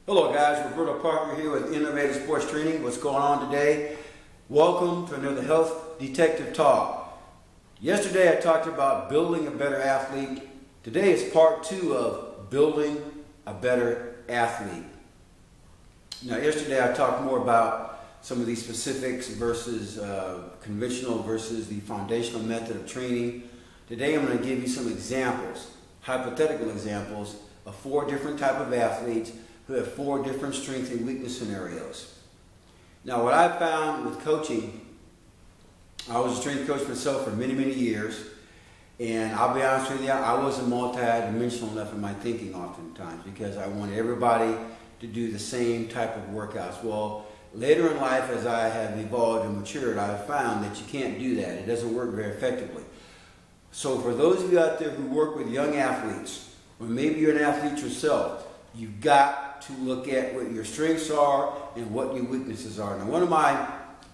Hello guys, Roberto Parker here with Innovative Sports Training. What's going on today? Welcome to another Health Detective Talk. Yesterday I talked about building a better athlete. Today is part 2 of building a better athlete. Now yesterday I talked more about some of these specifics versus conventional versus the foundational method of training. Today I'm going to give you some examples, hypothetical examples of 4 different types of athletes who have 4 different strength and weakness scenarios. Now what I found with coaching, I was a strength coach myself for many, many years, and I'll be honest with you, I wasn't multi-dimensional enough in my thinking oftentimes because I wanted everybody to do the same type of workouts. Well, later in life as I have evolved and matured, I have found that you can't do that. It doesn't work very effectively. So for those of you out there who work with young athletes, or maybe you're an athlete yourself, you've got to look at what your strengths are and what your weaknesses are. Now, one of my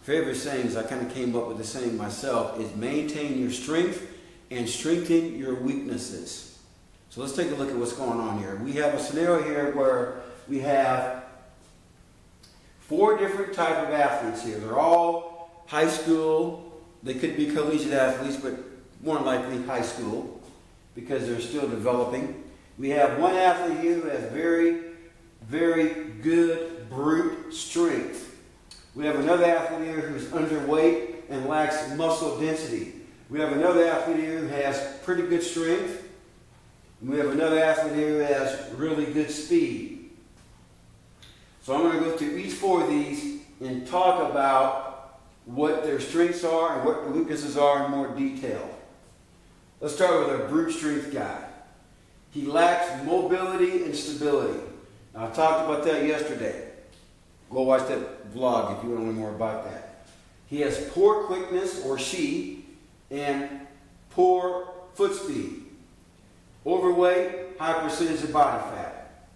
favorite sayings, I kind of came up with the saying myself, is maintain your strength and strengthen your weaknesses. So let's take a look at what's going on here. We have a scenario here where we have 4 different types of athletes here. They're all high school. They could be collegiate athletes, but more likely high school because they're still developing. We have one athlete here who has very good brute strength. We have another athlete here who's underweight and lacks muscle density. We have another athlete here who has pretty good strength. And we have another athlete here who has really good speed. So I'm going to go through each 4 of these and talk about what their strengths are and what their weaknesses are in more detail. Let's start with our brute strength guy. He lacks mobility and stability. Now, I talked about that yesterday. Go watch that vlog if you want to learn more about that. He has poor quickness, or she, and poor foot speed. Overweight, high percentage of body fat.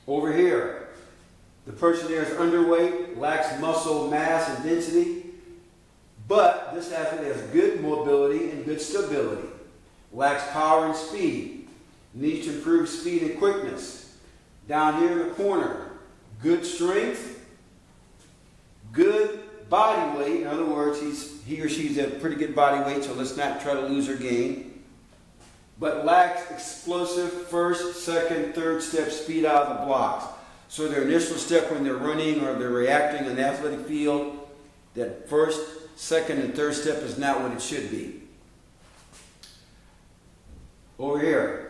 Over here, the person there is underweight, lacks muscle mass and density, but this athlete has good mobility and good stability. Lacks power and speed. Needs to improve speed and quickness. Down here in the corner, good strength, good body weight. In other words, he or she's at pretty good body weight, so let's not try to lose or gain. But lacks explosive first, second, third step speed out of the blocks. So their initial step when they're running or they're reacting in the athletic field, that first, second, and third step is not what it should be. Over here,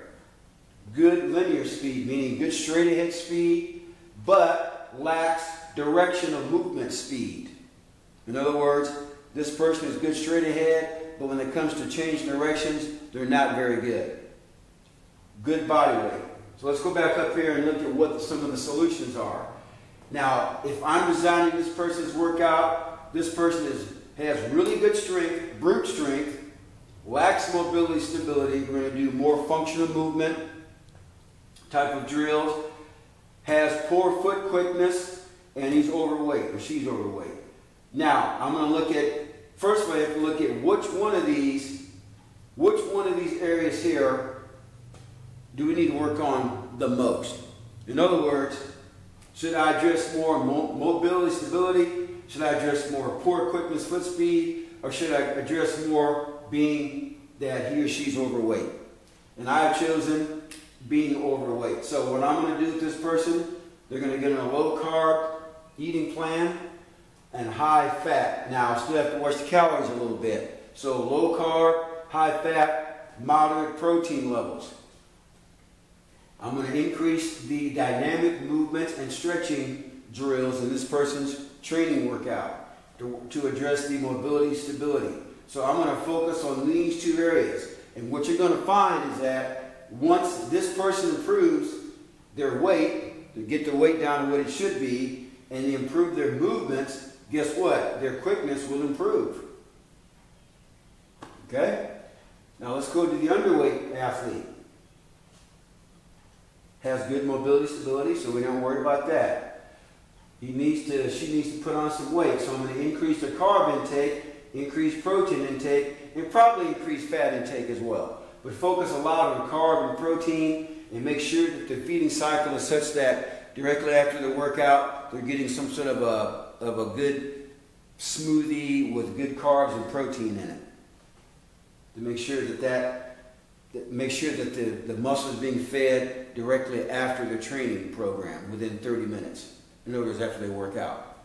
good linear speed, meaning good straight ahead speed, but lacks directional movement speed. In other words, this person is good straight ahead, but when it comes to changing directions, they're not very good. Good body weight. So let's go back up here and look at what some of the solutions are. Now, if I'm designing this person's workout, this person has really good strength, brute strength, lacks mobility, stability. We're going to do more functional movement type of drills, has poor foot quickness, and he's overweight, or she's overweight. Now, I'm going to look at, first of all, I have to look at which one of these areas here do we need to work on the most. In other words, should I address more mobility, stability? Should I address more poor quickness, foot speed? Or should I address more being that he or she's overweight? And I have chosen being overweight. So what I'm going to do with this person, they're going to get on a low carb eating plan and high fat. Now I still have to watch the calories a little bit. So low carb, high fat, moderate protein levels. I'm going to increase the dynamic movement and stretching drills in this person's training workout to address the mobility, stability. So I'm going to focus on these 2 areas. And what you're going to find is that once this person improves their weight, to get their weight down to what it should be, and they improve their movements, guess what? Their quickness will improve. Okay? Now let's go to the underweight athlete. Has good mobility, stability, so we don't worry about that. She needs to put on some weight, so I'm going to increase their carb intake, increase protein intake, and probably increase fat intake as well. But focus a lot on carb and protein and make sure that the feeding cycle is such that that directly after the workout, they're getting some sort of a good smoothie with good carbs and protein in it. To make sure that the muscle is being fed directly after the training program within 30 minutes. In other words, after they work out.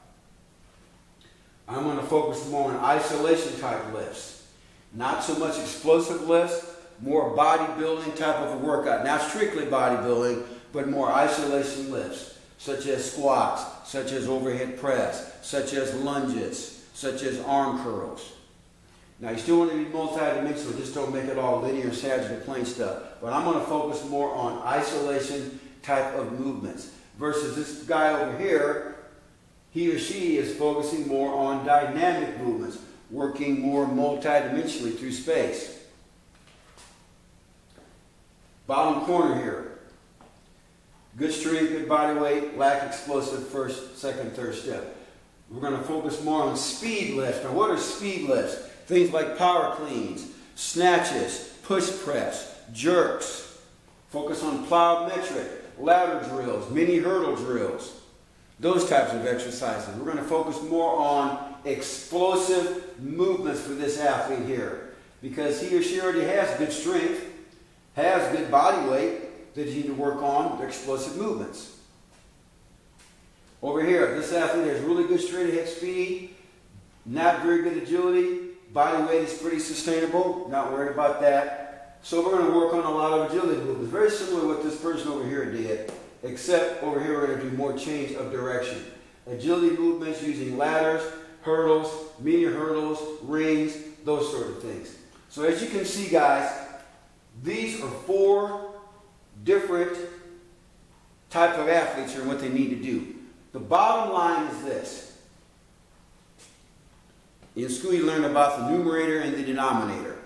I'm going to focus more on isolation type lifts. Not so much explosive lifts, more bodybuilding type of a workout. Not strictly bodybuilding, but more isolation lifts, such as squats, such as overhead press, such as lunges, such as arm curls. Now, you still want to be multidimensional, just don't make it all linear, sagittal plane stuff. But I'm going to focus more on isolation type of movements. Versus this guy over here, he or she is focusing more on dynamic movements, working more multidimensionally through space. Bottom corner here. Good strength, good body weight, lack explosive first, second, third step. We're going to focus more on speed lifts. Now, what are speed lifts? Things like power cleans, snatches, push press, jerks. Focus on plyometric, ladder drills, mini hurdle drills. Those types of exercises. We're going to focus more on explosive movements for this athlete here, because he or she already has good strength, has good body weight that you need to work on the explosive movements. Over here, this athlete has really good straight ahead speed, not very good agility, body weight is pretty sustainable, not worried about that. So we're going to work on a lot of agility movements, very similar to what this person over here did, except over here we're going to do more change of direction. Agility movements using ladders, hurdles, mini hurdles, rings, those sort of things. So as you can see, guys, these are 4 different types of athletes here and what they need to do. The bottom line is this. In school you learn about the numerator and the denominator.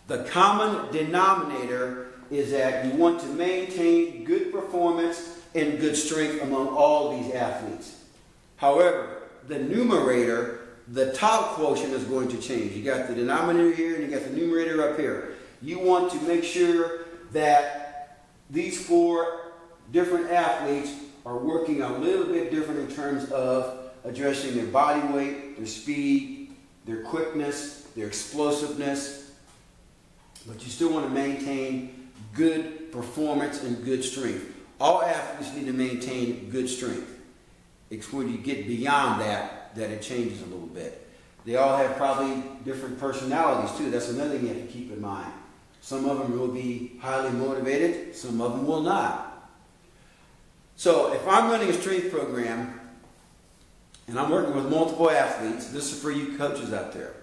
The common denominator is that you want to maintain good performance and good strength among all these athletes. However, the numerator, the top quotient is going to change. You got the denominator here and you got the numerator up here. You want to make sure that these 4 different athletes are working a little bit different in terms of addressing their body weight, their speed, their quickness, their explosiveness. But you still want to maintain good performance and good strength. All athletes need to maintain good strength. It's when you get beyond that it changes a little bit. They all have probably different personalities too. That's another thing you have to keep in mind. Some of them will be highly motivated, some of them will not. So if I'm running a strength program and I'm working with multiple athletes, this is for you coaches out there.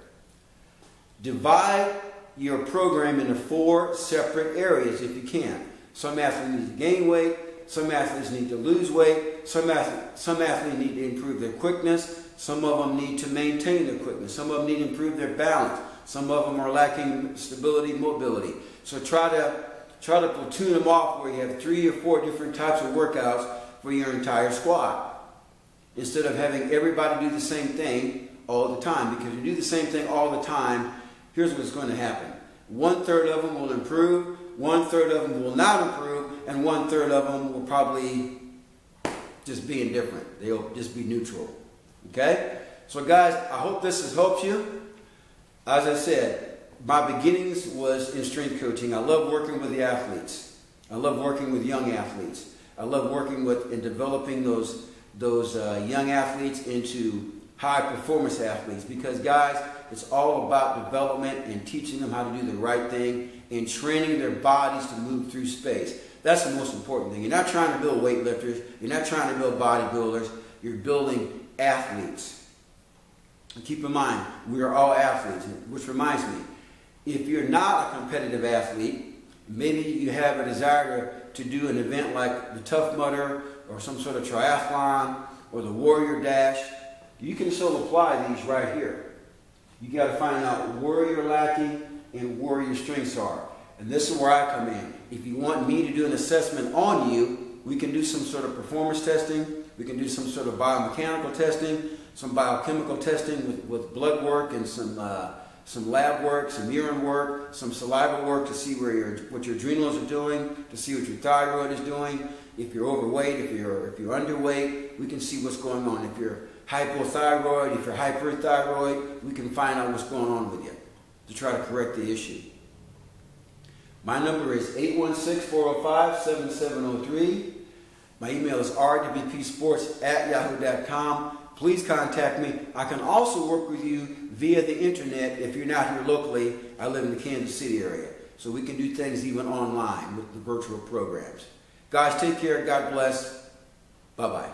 Divide your program into 4 separate areas if you can. Some athletes need to gain weight, some athletes need to lose weight, some athletes need to improve their quickness, some of them need to maintain their quickness, some of them need to improve their balance, some of them are lacking stability, mobility. So try to platoon them off where you have 3 or 4 different types of workouts for your entire squad. Instead of having everybody do the same thing all the time. Because if you do the same thing all the time, here's what's going to happen. 1/3 of them will improve, 1/3 of them will not improve, and 1/3 of them will probably just be indifferent. They'll just be neutral. Okay? So guys, I hope this has helped you. As I said, my beginnings was in strength coaching. I love working with the athletes. I love working with young athletes. I love working with and developing those young athletes into high performance athletes, because guys, it's all about development and teaching them how to do the right thing and training their bodies to move through space. That's the most important thing. You're not trying to build weightlifters. You're not trying to build bodybuilders. You're building athletes. And keep in mind, we are all athletes, which reminds me, if you're not a competitive athlete, maybe you have a desire to do an event like the Tough Mudder or some sort of triathlon or the Warrior Dash, you can still apply these right here. You got to find out where you're lacking and where your strengths are. And this is where I come in. If you want me to do an assessment on you, we can do some sort of performance testing. We can do some sort of biomechanical testing, some biochemical testing with blood work and some lab work, some urine work, some saliva work to see what your adrenals are doing, to see what your thyroid is doing, If you're overweight, if you're underweight, we can see what's going on. If you're hypothyroid, if you're hyperthyroid, we can find out what's going on with you to try to correct the issue. My number is 816-405-7703. My email is rwpsports@yahoo.com. Please contact me. I can also work with you via the internet if you're not here locally. I live in the Kansas City area. So we can do things even online with the virtual programs. Guys, take care. God bless. Bye-bye.